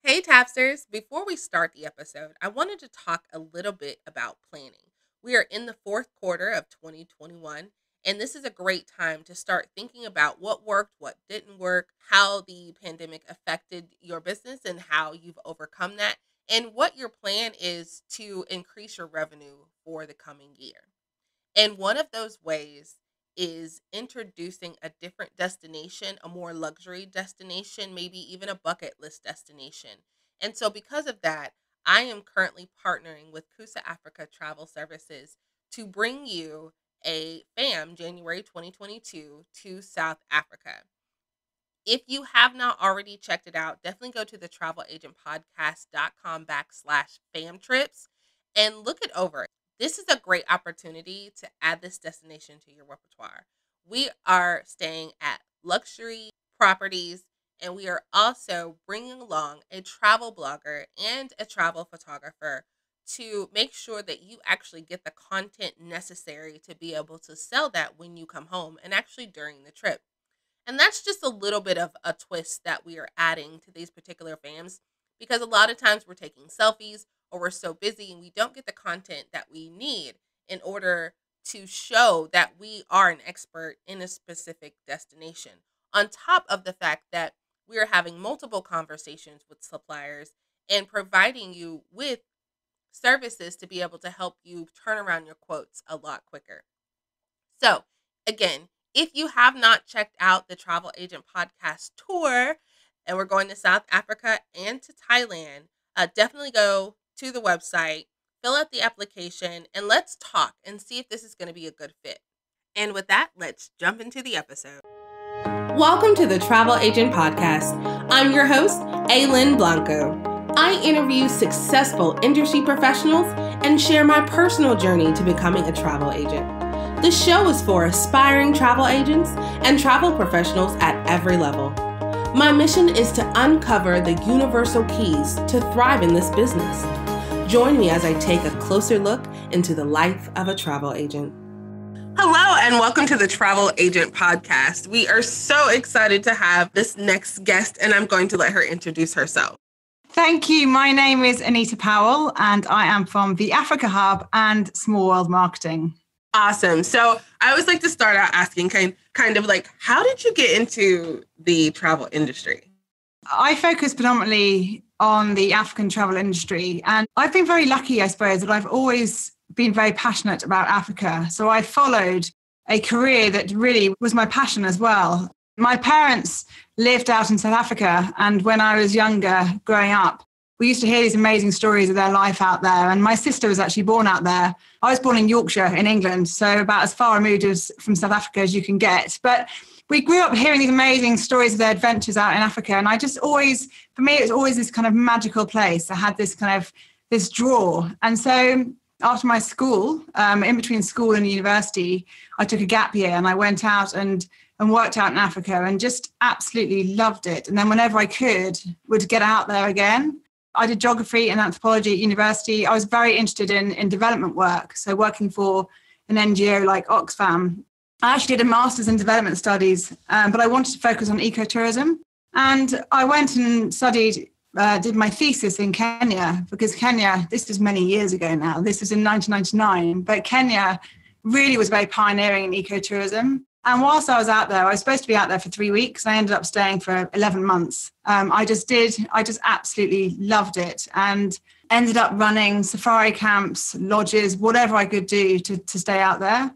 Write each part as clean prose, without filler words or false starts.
Hey, Tapsters! Before we start the episode, I wanted to talk a little bit about planning. We are in the fourth quarter of 2021, and this is a great time to start thinking about what worked, what didn't work, how the pandemic affected your business, and how you've overcome that, and what your plan is to increase your revenue for the coming year. And one of those ways is introducing a different destination, a more luxury destination, maybe even a bucket list destination. And so, because of that, I am currently partnering with Kusa Africa Travel Services to bring you a FAM January 2022 to South Africa. If you have not already checked it out, definitely go to the travelagentpodcast.com/fam trips and look it over. This is a great opportunity to add this destination to your repertoire. We are staying at luxury properties, and we are also bringing along a travel blogger and a travel photographer to make sure that you actually get the content necessary to be able to sell that when you come home and actually during the trip. And that's just a little bit of a twist that we are adding to these particular fams because a lot of times we're taking selfies or we're so busy and we don't get the content that we need in order to show that we are an expert in a specific destination. On top of the fact that we are having multiple conversations with suppliers and providing you with services to be able to help you turn around your quotes a lot quicker. So, again, if you have not checked out the Travel Agent Podcast tour, and we're going to South Africa and to Thailand, definitely go to the website, fill out the application, and let's talk and see if this is going to be a good fit. And with that, let's jump into the episode. Welcome to the Travel Agent Podcast. I'm your host, Aylin Blanco. I interview successful industry professionals and share my personal journey to becoming a travel agent. The show is for aspiring travel agents and travel professionals at every level. My mission is to uncover the universal keys to thrive in this business. Join me as I take a closer look into the life of a travel agent. Hello, and welcome to the Travel Agent Podcast. We are so excited to have this next guest, and I'm going to let her introduce herself. Thank you. My name is Anita Powell, and I am from the Africa Hub and Small World Marketing. Awesome. So I always like to start out asking kind of like, how did you get into the travel industry? I focus predominantly on the African travel industry, and I've been very lucky, I suppose, that I've always been very passionate about Africa. So I followed a career that really was my passion as well. My parents lived out in South Africa, and when I was younger, growing up, we used to hear these amazing stories of their life out there. And my sister was actually born out there. I was born in Yorkshire in England, so about as far removed from South Africa as you can get. But we grew up hearing these amazing stories of their adventures out in Africa. And I just always, for me, it was always this kind of magical place. I had this draw. And so after my school, in between school and university, I took a gap year and I went out and worked out in Africa and just absolutely loved it. And then whenever I would get out there again. I did geography and anthropology at university. I was very interested in development work, so working for an NGO like Oxfam. I actually did a master's in development studies, but I wanted to focus on ecotourism. And I went and did my thesis in Kenya, because Kenya, this is many years ago now, this was in 1999, but Kenya really was very pioneering in ecotourism. And whilst I was out there, I was supposed to be out there for 3 weeks. I ended up staying for 11 months. I just absolutely loved it and ended up running safari camps, lodges, whatever I could do to stay out there.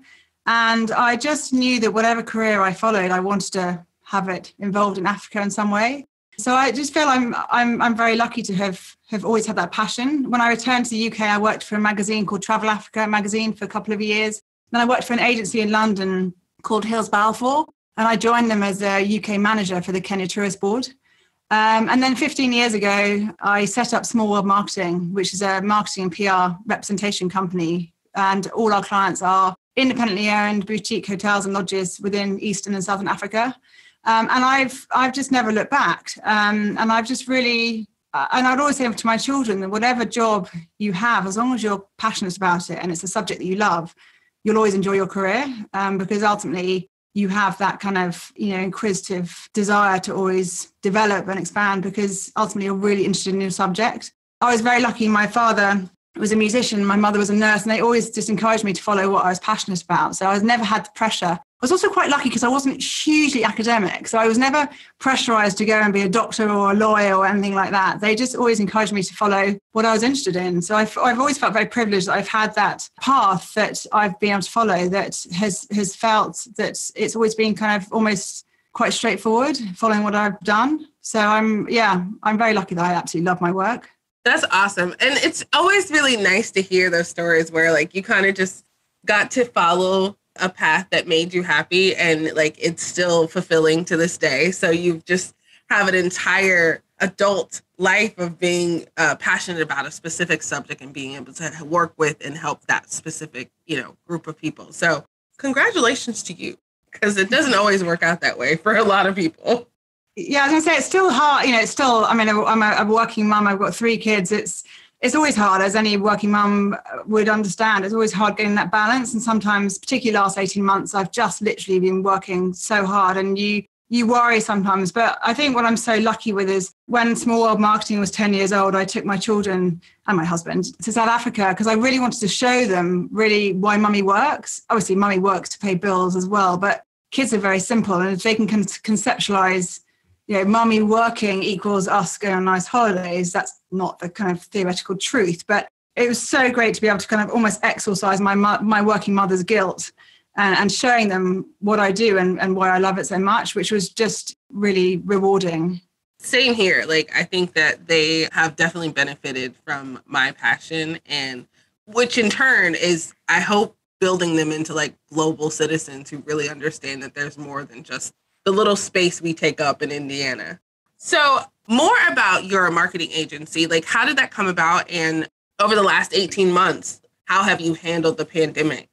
And I just knew that whatever career I followed, I wanted to have it involved in Africa in some way. So I just feel I'm very lucky to have always had that passion. When I returned to the UK, I worked for a magazine called Travel Africa magazine for a couple of years. Then I worked for an agency in London called Hills Balfour, and I joined them as a UK manager for the Kenya Tourist Board. And then 15 years ago, I set up Small World Marketing, which is a marketing and PR representation company. And all our clients are independently owned boutique hotels and lodges within Eastern and Southern Africa. And I've just never looked back. And I've just really, and I'd always say to my children that whatever job you have, as long as you're passionate about it and it's a subject that you love, you'll always enjoy your career, because ultimately you have that kind of, inquisitive desire to always develop and expand because ultimately you're really interested in your subject. I was very lucky. My father was a musician, my mother was a nurse, and they always just encouraged me to follow what I was passionate about. So I never had the pressure. I was also quite lucky because I wasn't hugely academic. So I was never pressurized to go and be a doctor or a lawyer or anything like that. They just always encouraged me to follow what I was interested in. So I've always felt very privileged that I've had that path that I've been able to follow that has felt that it's always been kind of almost quite straightforward following what I've done. So I'm very lucky that I absolutely love my work. That's awesome. And it's always really nice to hear those stories where like you kind of just got to follow a path that made you happy and like it's still fulfilling to this day. So you just have an entire adult life of being passionate about a specific subject and being able to work with and help that specific, group of people. So congratulations to you, because it doesn't always work out that way for a lot of people. Yeah, I was going to say, it's still hard. It's still, I'm a working mum. I've got 3 kids. It's always hard, as any working mum would understand. It's always hard getting that balance. And sometimes, particularly last 18 months, I've just literally been working so hard and you worry sometimes. But I think what I'm so lucky with is when Small World Marketing was 10 years old, I took my children and my husband to South Africa because I really wanted to show them really why mummy works. Obviously, mummy works to pay bills as well, but kids are very simple. And if they can conceptualize mummy working equals us going on nice holidays, that's not the kind of theoretical truth. But it was so great to be able to kind of almost exorcise my working mother's guilt and showing them what I do and why I love it so much, which was just really rewarding. Same here. Like, I think that they have definitely benefited from my passion, and which in turn is, I hope, building them into like global citizens who really understand that there's more than just the little space we take up in Indiana. So more about your marketing agency, like how did that come about? And over the last 18 months, how have you handled the pandemic?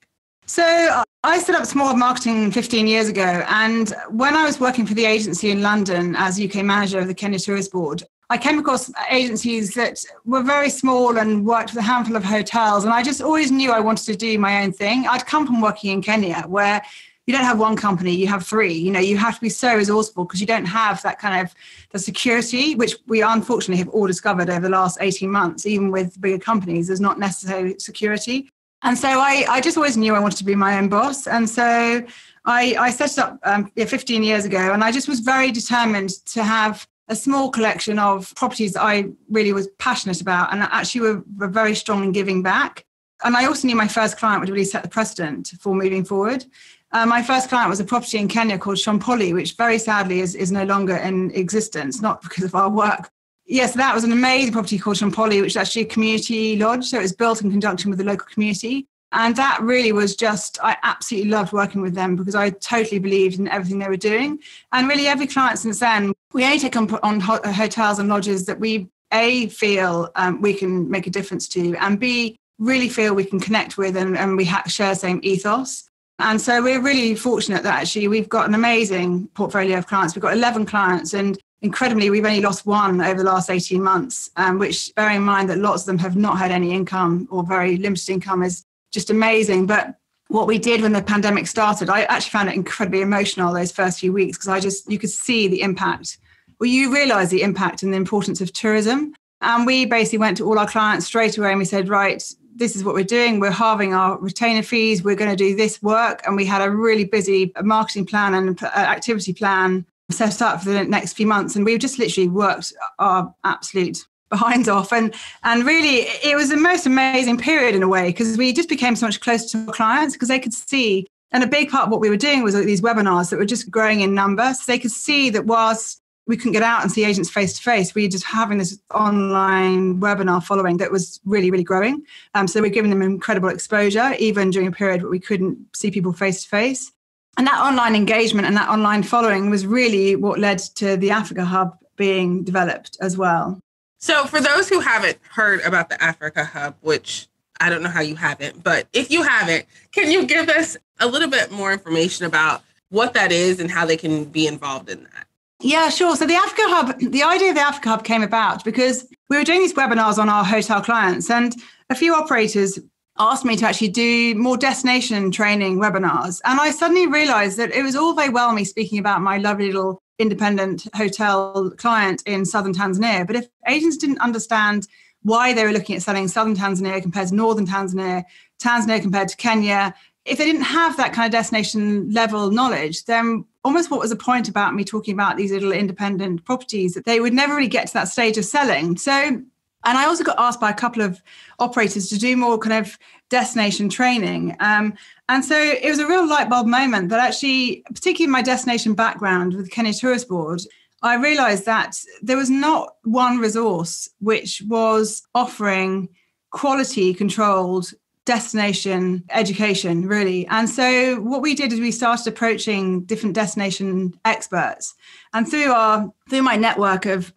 So I set up Small World Marketing 15 years ago. And when I was working for the agency in London as UK manager of the Kenya Tourist Board, I came across agencies that were very small and worked with a handful of hotels. And I just always knew I wanted to do my own thing. I'd come from working in Kenya where you don't have one company, you have 3. You have to be so resourceful because you don't have that kind of the security, which we unfortunately have all discovered over the last 18 months. Even with bigger companies, there's not necessarily security. And so I just always knew I wanted to be my own boss. And so I set it up 15 years ago, and I just was very determined to have a small collection of properties that I really was passionate about and actually were very strong in giving back. And I also knew my first client would really set the precedent for moving forward. My first client was a property in Kenya called Shompoli, which very sadly is no longer in existence, not because of our work. Yes, that was an amazing property called Shompoli, which is actually a community lodge. So it was built in conjunction with the local community. And that really was just, I absolutely loved working with them because I totally believed in everything they were doing. And really every client since then, we only take on hotels and lodges that we, A, feel we can make a difference to, and B, really feel we can connect with and we share the same ethos. And so we're really fortunate that actually we've got an amazing portfolio of clients. We've got 11 clients, and incredibly, we've only lost 1 over the last 18 months, which, bearing in mind that lots of them have not had any income or very limited income, is just amazing. But what we did when the pandemic started, I actually found it incredibly emotional those first few weeks because you could see the impact. Well, you realise the impact and the importance of tourism. And we basically went to all our clients straight away and we said, right, this is what we're doing. We're halving our retainer fees. We're going to do this work. And we had a really busy marketing plan and activity plan set up for the next few months. And we've just literally worked our absolute behinds off. And really, it was the most amazing period in a way, because we just became so much closer to our clients because they could see. And a big part of what we were doing was these webinars that were just growing in number. So they could see that whilst we couldn't get out and see agents face to face, we were just having this online webinar following that was really, really growing. So we're giving them incredible exposure, even during a period where we couldn't see people face to face. And that online engagement and that online following was really what led to the Africa Hub being developed as well. So for those who haven't heard about the Africa Hub, which I don't know how you haven't, but if you haven't, can you give us a little bit more information about what that is and how they can be involved in that? Yeah, sure. So the Africa Hub, the idea of the Africa Hub came about because we were doing these webinars on our hotel clients, and a few operators asked me to actually do more destination training webinars. And I suddenly realized that it was all very well me speaking about my lovely little independent hotel client in southern Tanzania. But if agents didn't understand why they were looking at selling southern Tanzania compared to northern Tanzania, Tanzania compared to Kenya, if they didn't have that kind of destination level knowledge, then almost what was the point about me talking about these little independent properties, that they would never really get to that stage of selling. So, and I also got asked by a couple of operators to do more kind of destination training. And so it was a real light bulb moment that actually, particularly in my destination background with Kenya Tourist Board, I realized that there was not one resource which was offering quality controlled destination education, really. And so what we did is we started approaching different destination experts. And through my network of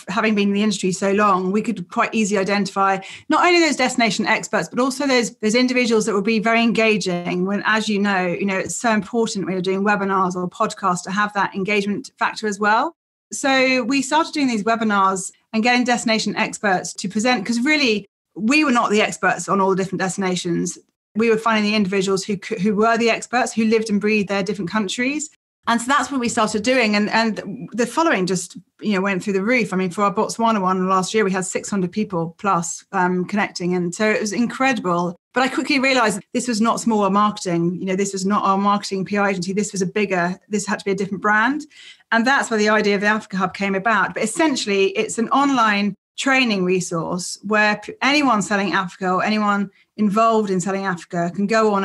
having been in the industry so long, we could quite easily identify not only those destination experts, but also those individuals that would be very engaging when, as you know, it's so important when you're doing webinars or podcasts to have that engagement factor as well. So we started doing these webinars and getting destination experts to present, because really, we were not the experts on all the different destinations. We were finding the individuals who were the experts, who lived and breathed their different countries. And so that's what we started doing. And the following just, went through the roof. I mean, for our Botswana one last year, we had 600 people plus connecting. And so it was incredible. But I quickly realized this was not smaller marketing. This was not our marketing PR agency. This had to be a different brand. And that's where the idea of the Africa Hub came about. But essentially, it's an online training resource where anyone selling Africa or anyone involved in selling Africa can go on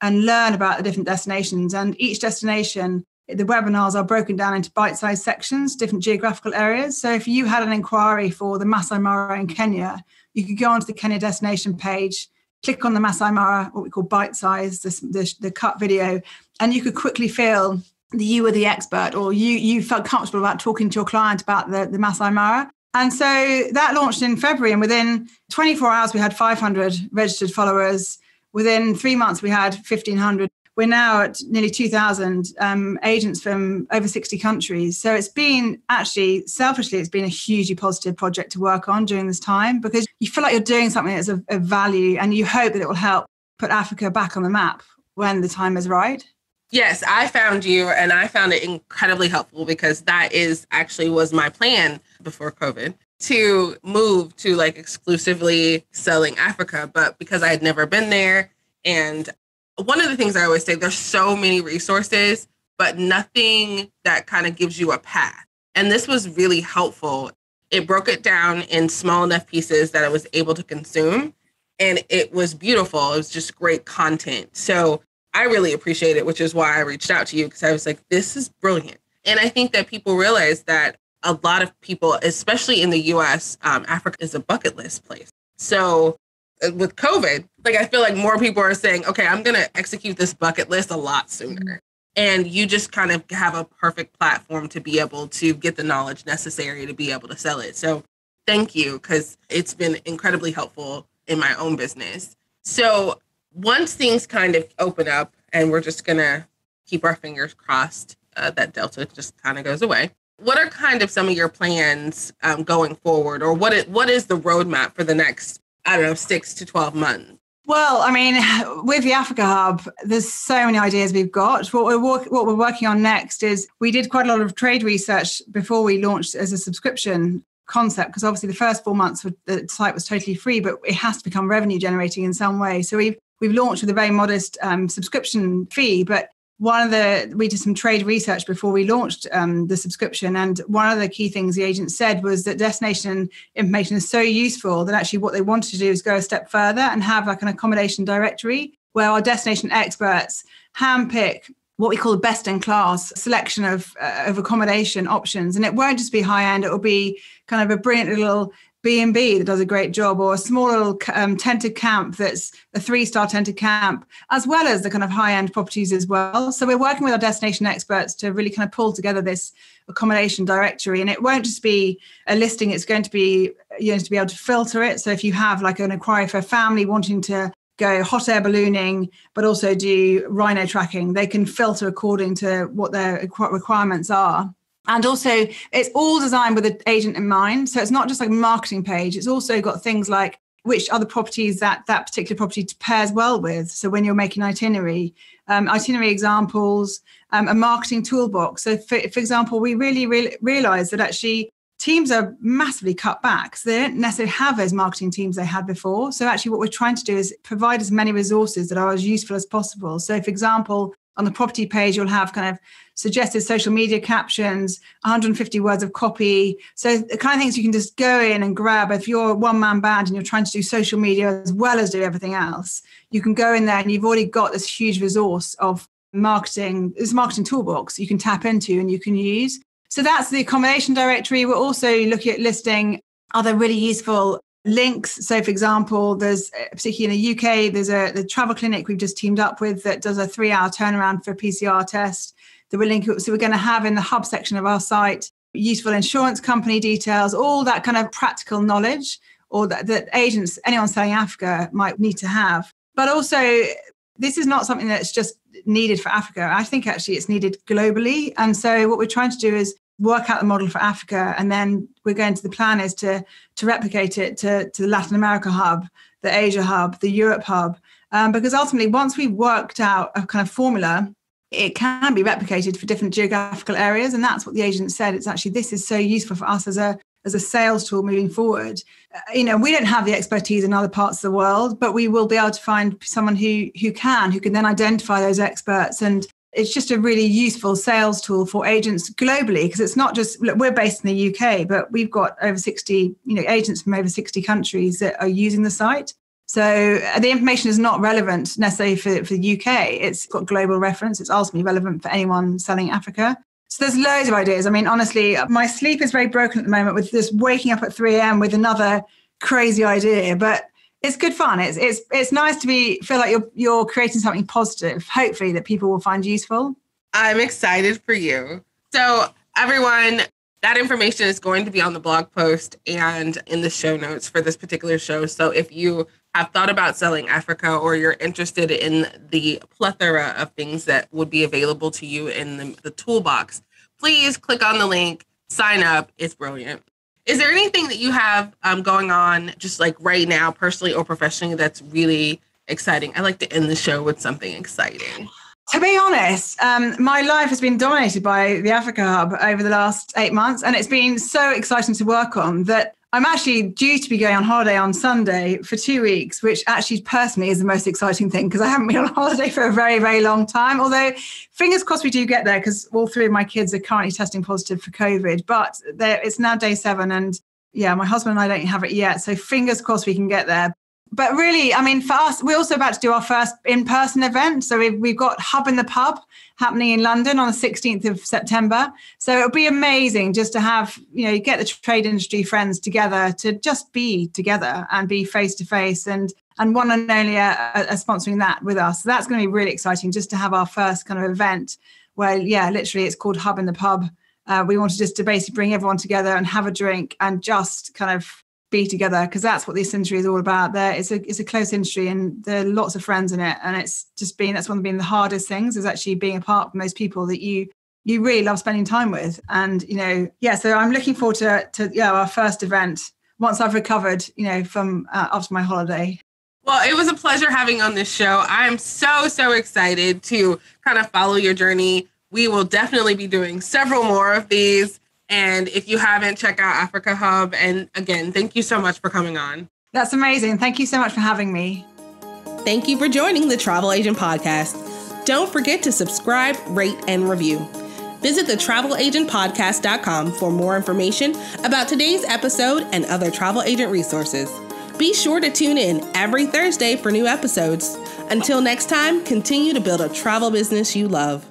and learn about the different destinations. And each destination, the webinars are broken down into bite-sized sections, different geographical areas. So if you had an inquiry for the Masai Mara in Kenya, you could go onto the Kenya destination page, click on the Masai Mara, what we call bite-sized, the cut video, and you could quickly feel that you were the expert, or you felt comfortable about talking to your client about the Masai Mara. And so that launched in February, and within 24 hours, we had 500 registered followers. Within 3 months, we had 1,500. We're now at nearly 2,000 agents from over 60 countries. So it's been actually, selfishly, it's been a hugely positive project to work on during this time, because you feel like you're doing something that's of value, and you hope that it will help put Africa back on the map when the time is right. Yes, I found you, and I found it incredibly helpful, because that was my plan before COVID, to move to exclusively selling Africa. But because I had never been there, and one of the things I always say, there's so many resources, but nothing that kind of gives you a path. And this was really helpful. It broke it down in small enough pieces that I was able to consume. And it was beautiful. It was just great content. So I really appreciate it, which is why I reached out to you, because I was like, this is brilliant. And I think that people realize that a lot of people, especially in the US, Africa is a bucket list place. So with COVID, I feel like more people are saying, okay, I'm going to execute this bucket list a lot sooner. And you just kind of have a perfect platform to be able to get the knowledge necessary to be able to sell it. So thank you, because it's been incredibly helpful in my own business. So once things kind of open up, and we're just going to keep our fingers crossed that Delta just kind of goes away, what are kind of some of your plans going forward, or what is the roadmap for the next, 6 to 12 months? Well, I mean, with the Africa Hub, there's so many ideas we've got. What we're working on next is, we did quite a lot of trade research before we launched as a subscription concept, because obviously the first 4 months the site was totally free, but it has to become revenue generating in some way. So we've launched with a very modest subscription fee, but we did some trade research before we launched the subscription. And one of the key things the agent said was that destination information is so useful that actually what they wanted to do is go a step further and have an accommodation directory where our destination experts handpick what we call the best in class selection of accommodation options. And it won't just be high end, it will be kind of a brilliant little B&B that does a great job, or a small little tented camp that's a 3-star tented camp, as well as the kind of high-end properties as well. So we're working with our destination experts to really kind of pull together this accommodation directory. And it won't just be a listing, it's going to be, to be able to filter it. So if you have an inquiry for a family wanting to go hot air ballooning, but also do rhino tracking, they can filter according to what their requirements are. And also, it's all designed with an agent in mind. So it's not just a marketing page. It's also got things like which other properties that particular property pairs well with. So when you're making itinerary examples, a marketing toolbox. So for example, we really realized that actually teams are massively cut back. So they don't necessarily have those marketing teams they had before. So actually what we're trying to do is provide as many resources that are as useful as possible. So for example, on the property page, you'll have kind of suggested social media captions, 150 words of copy. So the kind of things you can just go in and grab. If you're a one-man band and you're trying to do social media as well as do everything else, you can go in there and you've already got this huge resource of marketing, this marketing toolbox you can tap into and you can use. So that's the accommodation directory. We're also looking at listing other really useful links. So for example, there's particularly in the UK, there's the travel clinic we've just teamed up with that does a 3-hour turnaround for a PCR test that we're linking. So we're going to have in the hub section of our site, useful insurance company details, all that kind of practical knowledge or that agents, anyone selling Africa might need to have. But also, this is not something that's just needed for Africa. I think actually it's needed globally. And so what we're trying to do is work out the model for Africa. And then we're going to, the plan is to replicate it to the Latin America hub, the Asia hub, the Europe hub. Because ultimately, once we've worked out a kind of formula, it can be replicated for different geographical areas. And that's what the agent said. It's actually, this is so useful for us as a sales tool moving forward. We don't have the expertise in other parts of the world, but we will be able to find someone who can then identify those experts. And it's just a really useful sales tool for agents globally, because it's not just, look, we're based in the UK, but we've got over 60, agents from over 60 countries that are using the site. So the information is not relevant necessarily for the UK. It's got global reference. It's ultimately relevant for anyone selling Africa. So there's loads of ideas. I mean, honestly, my sleep is very broken at the moment with just waking up at 3 a.m. with another crazy idea, but it's good fun. It's nice to feel like you're creating something positive, hopefully that people will find useful. I'm excited for you. So everyone, that information is going to be on the blog post and in the show notes for this particular show. So if you have thought about selling Africa or you're interested in the plethora of things that would be available to you in the toolbox, please click on the link, sign up. It's brilliant. Is there anything that you have going on just like right now, personally or professionally, that's really exciting? I like to end the show with something exciting. To be honest, my life has been dominated by the Africa Hub over the last 8 months, and it's been so exciting to work on that I'm actually due to be going on holiday on Sunday for 2 weeks, which actually personally is the most exciting thing because I haven't been on holiday for a very, very long time. Although fingers crossed we do get there because all 3 of my kids are currently testing positive for COVID. But it's now day 7 and yeah, my husband and I don't have it yet. So fingers crossed we can get there. But really, I mean, for us, we're also about to do our first in-person event. So we've got Hub in the Pub happening in London on the 16th of September. So it'll be amazing just to have, get the trade industry friends together to just be together and be face-to-face. And one and only are sponsoring that with us. So that's going to be really exciting just to have our first kind of event where, yeah, literally it's called Hub in the Pub. We wanted just to basically bring everyone together and have a drink and just kind of be together, because that's what this industry is all about. It's a close industry and there are lots of friends in it, and it's just that's one of the hardest things is actually being apart from those people that you really love spending time with. And so I'm looking forward to our first event once I've recovered from after my holiday. Well, it was a pleasure having you on this show. I'm so excited to kind of follow your journey. We will definitely be doing several more of these. And if you haven't, check out Africa Hub. And again, thank you so much for coming on. That's amazing. Thank you so much for having me. Thank you for joining the Travel Agent Podcast. Don't forget to subscribe, rate, and review. Visit thetravelagentpodcast.com for more information about today's episode and other travel agent resources. Be sure to tune in every Thursday for new episodes. Until next time, continue to build a travel business you love.